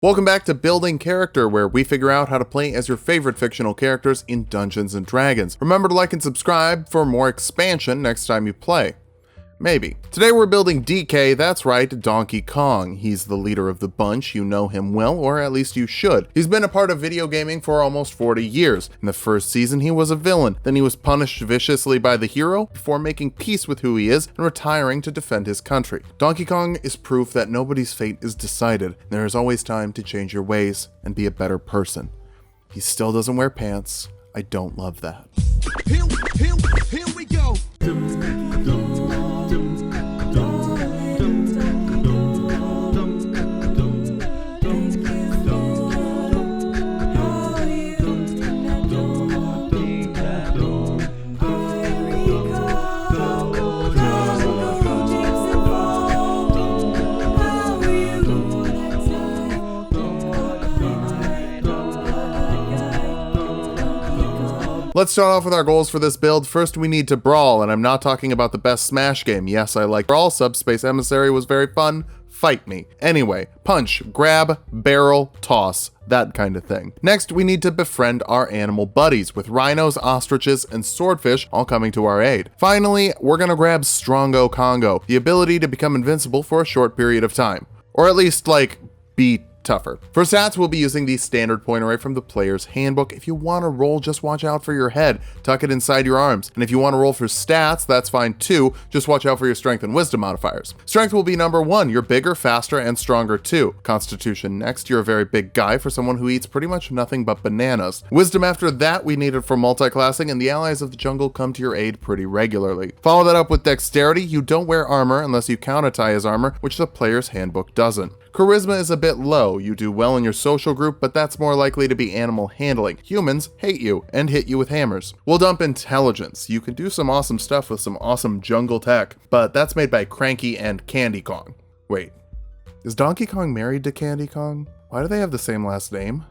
Welcome back to Building Character, where we figure out how to play as your favorite fictional characters in Dungeons & Dragons. Remember to like and subscribe for more expansion next time you play. Maybe. Today we're building DK, that's right, Donkey Kong. He's the leader of the bunch, you know him well, or at least you should. He's been a part of video gaming for almost 40 years. In the first season he was a villain, then he was punished viciously by the hero, before making peace with who he is and retiring to defend his country. Donkey Kong is proof that nobody's fate is decided, and there is always time to change your ways and be a better person. He still doesn't wear pants. I don't love that. Here we go. Let's start off with our goals for this build. First, we need to brawl, and I'm not talking about the best Smash game. Yes, I like brawl. Subspace Emissary was very fun. Fight me. Anyway, punch, grab, barrel, toss, that kind of thing. Next, we need to befriend our animal buddies, with rhinos, ostriches, and swordfish all coming to our aid. Finally, we're gonna grab Strongo Congo, the ability to become invincible for a short period of time. Or at least, be tougher. For stats, we'll be using the standard point array from the player's handbook. If you want to roll, just watch out for your head. Tuck it inside your arms. And if you want to roll for stats, that's fine too. Just watch out for your strength and wisdom modifiers. Strength will be number 1. You're bigger, faster, and stronger too. Constitution next. You're a very big guy for someone who eats pretty much nothing but bananas. Wisdom after that we need it for multi-classing, and the allies of the jungle come to your aid pretty regularly. Follow that up with dexterity. You don't wear armor unless you counter-tie as armor, which the player's handbook doesn't. Charisma is a bit low. You do well in your social group, but that's more likely to be animal handling. Humans hate you and hit you with hammers. We'll dump intelligence. You can do some awesome stuff with some awesome jungle tech, but that's made by Cranky and Candy Kong. Wait, is Donkey Kong married to Candy Kong? Why do they have the same last name?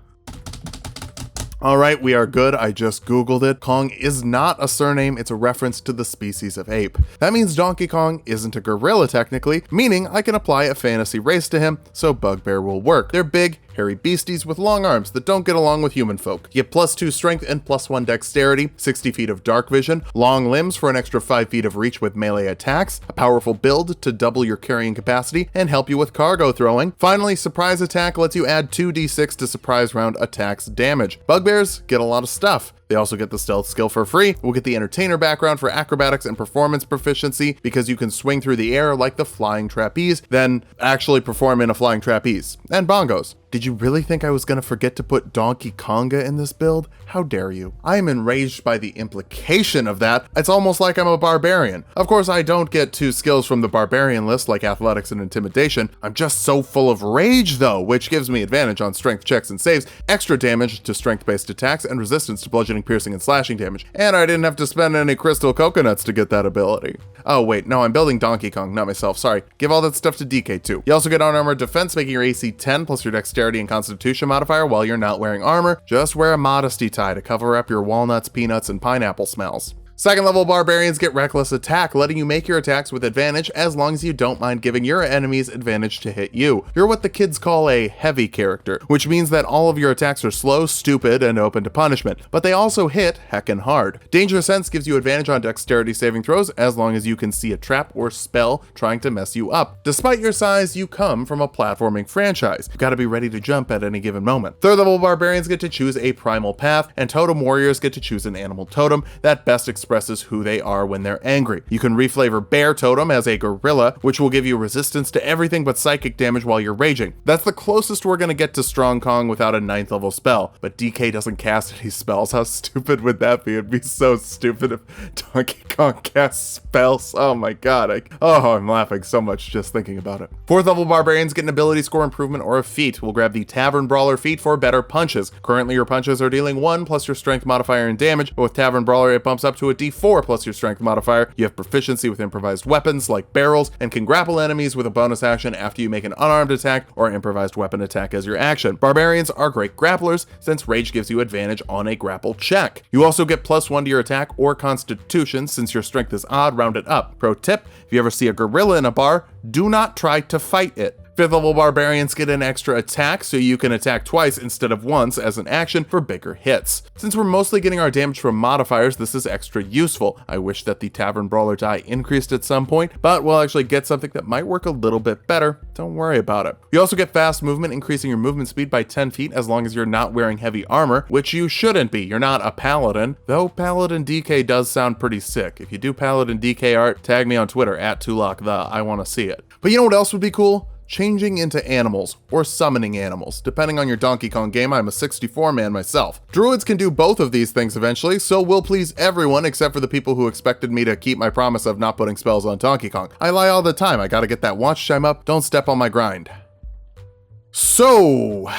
Alright, we are good. I just googled it. Kong is not a surname, it's a reference to the species of ape. That means Donkey Kong isn't a gorilla technically, meaning I can apply a fantasy race to him, so Bugbear will work. They're big, hairy beasties with long arms that don't get along with human folk. You get +2 strength and +1 dexterity, 60 feet of dark vision, long limbs for an extra 5 feet of reach with melee attacks, a powerful build to double your carrying capacity and help you with cargo throwing. Finally, surprise attack lets you add 2d6 to surprise round attacks damage. Bugbears get a lot of stuff. They also get the stealth skill for free. We'll get the entertainer background for acrobatics and performance proficiency because you can swing through the air like the flying trapeze, then actually perform in a flying trapeze. And bongos. Did you really think I was gonna forget to put Donkey Konga in this build? How dare you? I am enraged by the implication of that. It's almost like I'm a barbarian. Of course, I don't get 2 skills from the barbarian list like athletics and intimidation. I'm just so full of rage though, which gives me advantage on strength checks and saves, extra damage to strength-based attacks, and resistance to bludgeoning, piercing, and slashing damage. And I didn't have to spend any crystal coconuts to get that ability. Oh wait, no, I'm building Donkey Kong, not myself, sorry. Give all that stuff to DK too. You also get unarmored defense, making your AC 10 plus your dexterity and constitution modifier while you're not wearing armor. Just wear a modesty tie to cover up your walnuts, peanuts, and pineapple smells. Second level barbarians get reckless attack, letting you make your attacks with advantage as long as you don't mind giving your enemies advantage to hit you. You're what the kids call a heavy character, which means that all of your attacks are slow, stupid, and open to punishment, but they also hit heckin' hard. Danger Sense gives you advantage on dexterity saving throws as long as you can see a trap or spell trying to mess you up. Despite your size, you come from a platforming franchise. You've got to be ready to jump at any given moment. Third level barbarians get to choose a primal path, and totem warriors get to choose an animal totem that best expresses who they are when they're angry. You can reflavor Bear Totem as a gorilla, which will give you resistance to everything but psychic damage while you're raging. That's the closest we're gonna get to Strong Kong without a 9th level spell, but DK doesn't cast any spells. How stupid would that be? It'd be so stupid if Donkey Kong casts spells. Oh my god, I'm laughing so much just thinking about it. 4th level barbarians get an ability score improvement or a feat. We'll grab the Tavern Brawler feat for better punches. Currently your punches are dealing 1 plus your strength modifier and damage, but with Tavern Brawler it bumps up to a D4 plus your strength modifier. You have proficiency with improvised weapons like barrels and can grapple enemies with a bonus action after you make an unarmed attack or improvised weapon attack as your action. Barbarians are great grapplers since rage gives you advantage on a grapple check. You also get +1 to your attack or constitution since your strength is odd rounded up. Pro tip, if you ever see a gorilla in a bar, do not try to fight it. 5th level barbarians get an extra attack, so you can attack twice instead of once as an action for bigger hits. Since we're mostly getting our damage from modifiers, this is extra useful. I wish that the Tavern Brawler die increased at some point, but we'll actually get something that might work a little bit better. Don't worry about it. You also get fast movement, increasing your movement speed by 10 feet as long as you're not wearing heavy armor, which you shouldn't be. You're not a paladin, though Paladin DK does sound pretty sick. If you do Paladin DK art, tag me on Twitter at @tulockthe. I want to see it. But you know what else would be cool? Changing into animals, or summoning animals. Depending on your Donkey Kong game, I'm a 64 man myself. Druids can do both of these things eventually, so we'll please everyone except for the people who expected me to keep my promise of not putting spells on Donkey Kong. I lie all the time, I gotta get that watch time up, don't step on my grind. So,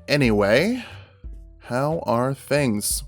anyway, how are things?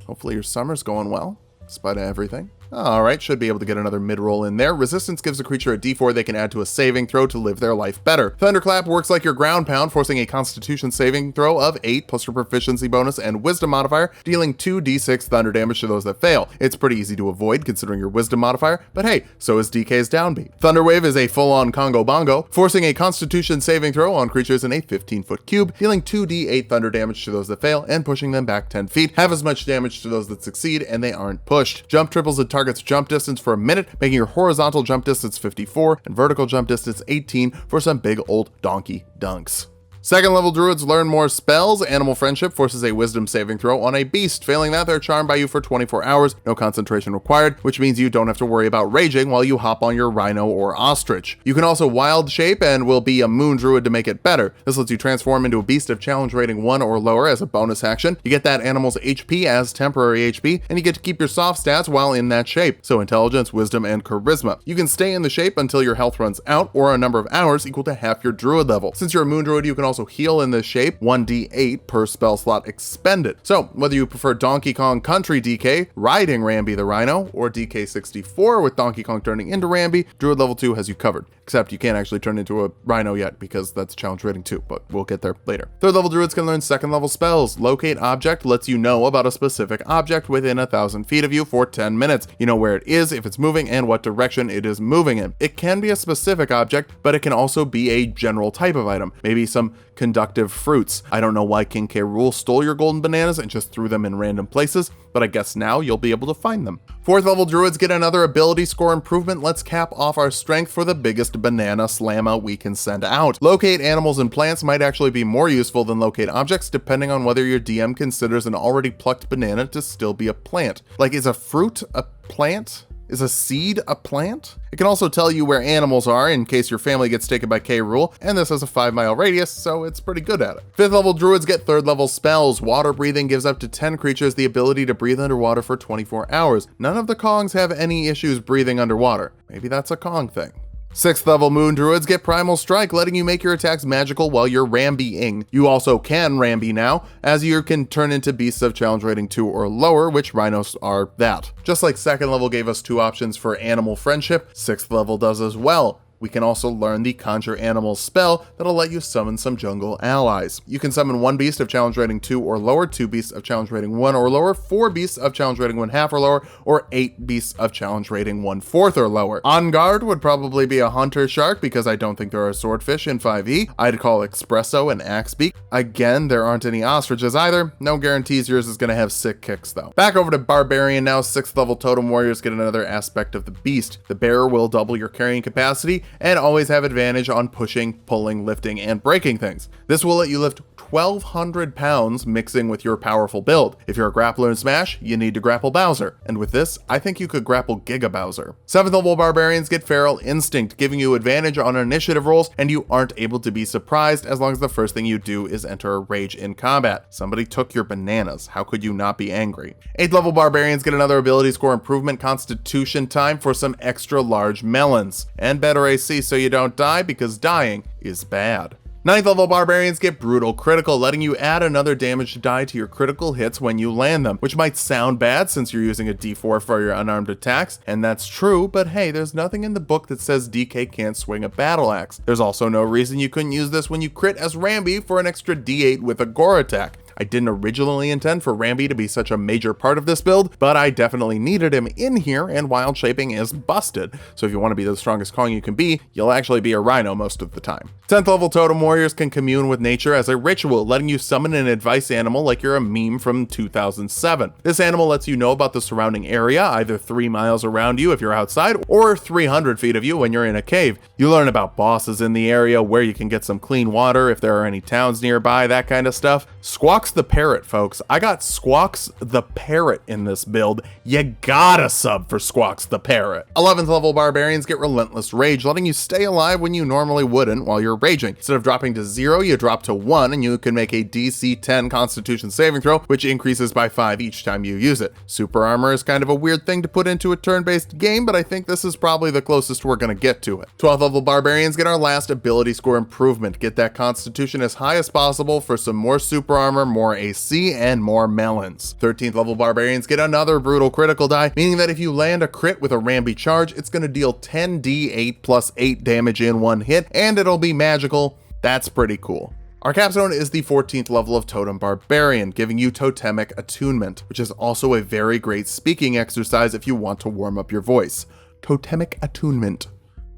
Hopefully your summer's going well, despite everything. Alright, should be able to get another mid-roll in there. Resistance gives a creature a d4 they can add to a saving throw to live their life better. Thunderclap works like your ground pound, forcing a constitution saving throw of 8 plus your proficiency bonus and wisdom modifier, dealing 2d6 thunder damage to those that fail. It's pretty easy to avoid considering your wisdom modifier, but hey, so is DK's downbeat. Thunderwave is a full-on Congo Bongo, forcing a constitution saving throw on creatures in a 15-foot cube, dealing 2d8 thunder damage to those that fail and pushing them back 10 feet, half as much damage to those that succeed and they aren't pushed. Jump triples a target's jump distance for a minute, making your horizontal jump distance 54 and vertical jump distance 18 for some big old donkey dunks. Second level druids learn more spells. Animal Friendship forces a wisdom saving throw on a beast. Failing that, they're charmed by you for 24 hours, no concentration required, which means you don't have to worry about raging while you hop on your rhino or ostrich. You can also wild shape and will be a moon druid to make it better. This lets you transform into a beast of challenge rating 1 or lower as a bonus action. You get that animal's HP as temporary HP, and you get to keep your soft stats while in that shape, so intelligence, wisdom, and charisma. You can stay in the shape until your health runs out, or a number of hours equal to half your druid level. Since you're a moon druid, you can also heal in this shape, 1d8 per spell slot expended. So whether you prefer Donkey Kong Country DK, riding Rambi the Rhino, or DK64 with Donkey Kong turning into Rambi, Druid level 2 has you covered. Except you can't actually turn into a Rhino yet because that's challenge rating 2, but we'll get there later. Third level Druids can learn second level spells. Locate Object lets you know about a specific object within 1,000 feet of you for 10 minutes. You know where it is, if it's moving, and what direction it is moving in. It can be a specific object, but it can also be a general type of item. Maybe some conductive fruits. I don't know why King K. Rool stole your golden bananas and just threw them in random places, but I guess now you'll be able to find them. Fourth level druids get another ability score improvement. Let's cap off our strength for the biggest banana slamma we can send out. Locate animals and plants might actually be more useful than locate objects, depending on whether your DM considers an already plucked banana to still be a plant. Like, is a fruit a plant? Is a seed a plant? It can also tell you where animals are in case your family gets taken by K. Rool, and this has a 5-mile radius, so it's pretty good at it. Fifth level druids get third level spells. Water breathing gives up to 10 creatures the ability to breathe underwater for 24 hours. None of the Kongs have any issues breathing underwater. Maybe that's a Kong thing. Sixth level moon druids get primal strike, letting you make your attacks magical while you're Rambi-ing. You also can Rambi now, as you can turn into beasts of challenge rating 2 or lower, which rhinos are that. Just like second level gave us 2 options for animal friendship, sixth level does as well. We can also learn the Conjure Animals spell that'll let you summon some jungle allies. You can summon 1 beast of challenge rating 2 or lower, 2 beasts of challenge rating 1 or lower, 4 beasts of challenge rating 1/2 or lower, or 8 beasts of challenge rating 1/4 or lower. On guard would probably be a hunter shark because I don't think there are swordfish in 5e. I'd call Espresso and Axebeak. Again, there aren't any ostriches either. No guarantees yours is going to have sick kicks though. Back over to Barbarian now. 6th level totem warriors get another aspect of the beast. The bearer will double your carrying capacity and always have advantage on pushing, pulling, lifting, and breaking things. This will let you lift 1,200 pounds mixing with your powerful build. If you're a grappler in Smash, you need to grapple Bowser. And with this, I think you could grapple Giga Bowser. 7th level barbarians get Feral Instinct, giving you advantage on initiative rolls, and you aren't able to be surprised as long as the first thing you do is enter a rage in combat. Somebody took your bananas. How could you not be angry? 8th level barbarians get another ability score improvement, Constitution time, for some extra large melons. And better AC so you don't die, because dying is bad. 9th level barbarians get Brutal Critical, letting you add another damage die to your critical hits when you land them, which might sound bad since you're using a d4 for your unarmed attacks, and that's true, but hey, there's nothing in the book that says DK can't swing a battle axe. There's also no reason you couldn't use this when you crit as Rambi for an extra d8 with a gore attack. I didn't originally intend for Rambi to be such a major part of this build, but I definitely needed him in here, and wild shaping is busted. So if you want to be the strongest Kong you can be, you'll actually be a rhino most of the time. 10th level totem warriors can commune with nature as a ritual, letting you summon an advice animal like you're a meme from 2007. This animal lets you know about the surrounding area, either 3 miles around you if you're outside, or 300 feet of you when you're in a cave. You learn about bosses in the area, where you can get some clean water, if there are any towns nearby, that kind of stuff. Squawks the parrot, folks. I got Squawks the parrot in this build. You gotta sub for Squawks the parrot. 11th level barbarians get relentless rage, letting you stay alive when you normally wouldn't while you're raging. Instead of dropping to 0, you drop to 1, and you can make a DC 10 Constitution saving throw, which increases by 5 each time you use it. Super armor is kind of a weird thing to put into a turn-based game, but I think this is probably the closest we're gonna get to it. 12th level barbarians get our last ability score improvement. Get that Constitution as high as possible for some more super armor, more AC, and more melons. 13th level barbarians get another brutal critical die, meaning that if you land a crit with a Rambi charge, it's gonna deal 10d8 plus 8 damage in one hit, and it'll be magical. That's pretty cool. Our capstone is the 14th level of Totem Barbarian, giving you Totemic Attunement, which is also a very great speaking exercise if you want to warm up your voice. Totemic Attunement.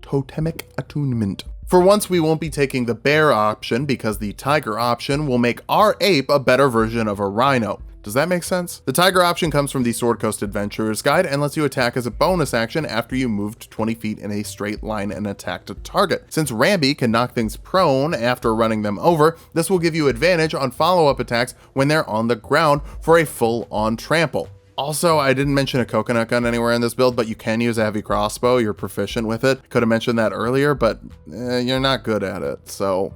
Totemic Attunement. For once, we won't be taking the bear option because the tiger option will make our ape a better version of a rhino. Does that make sense? The tiger option comes from the Sword Coast Adventurer's Guide and lets you attack as a bonus action after you moved 20 feet in a straight line and attacked a target. Since Rambi can knock things prone after running them over, this will give you advantage on follow-up attacks when they're on the ground for a full-on trample. Also, I didn't mention a coconut gun anywhere in this build, but you can use a heavy crossbow. You're proficient with it. Could have mentioned that earlier, but you're not good at it, so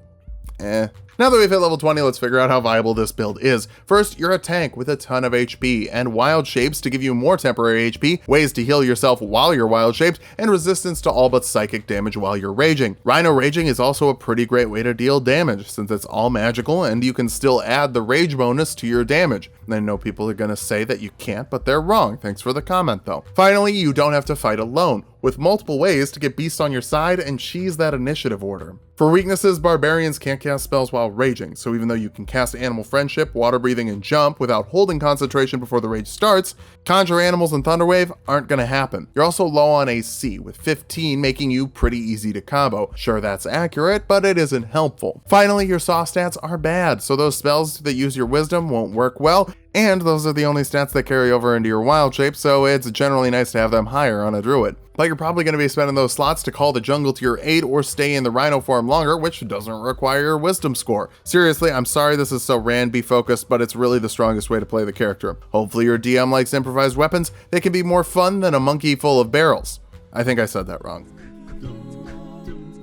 Now that we've hit level 20, let's figure out how viable this build is. First, you're a tank with a ton of HP, and wild shapes to give you more temporary HP, ways to heal yourself while you're wild shaped, and resistance to all but psychic damage while you're raging. Rhino raging is also a pretty great way to deal damage, since it's all magical and you can still add the rage bonus to your damage. I know people are gonna say that you can't, but they're wrong. Thanks for the comment though. Finally, you don't have to fight alone, with multiple ways to get beasts on your side and cheese that initiative order. For weaknesses, barbarians can't cast spells while raging, so even though you can cast Animal Friendship, Water Breathing, and Jump without holding concentration before the rage starts, Conjure Animals and Thunderwave aren't gonna happen. You're also low on AC, with 15 making you pretty easy to combo. Sure, that's accurate, but it isn't helpful. Finally, your Saw stats are bad, so those spells that use your Wisdom won't work well, and those are the only stats that carry over into your wild shape, so it's generally nice to have them higher on a druid. But you're probably going to be spending those slots to call the jungle to your aid or stay in the rhino form longer, which doesn't require your wisdom score. Seriously, I'm sorry this is so Ranby focused, but it's really the strongest way to play the character. Hopefully your DM likes improvised weapons. They can be more fun than a monkey full of barrels. I think I said that wrong.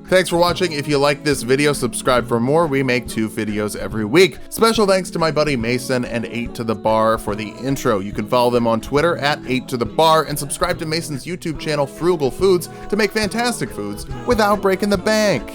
Thanks for watching. If you like this video, subscribe for more. We make 2 videos every week. Special thanks to my buddy Mason and 8 to the Bar for the intro. You can follow them on Twitter at 8 to the Bar and subscribe to Mason's YouTube channel Frugal Foods to make fantastic foods without breaking the bank.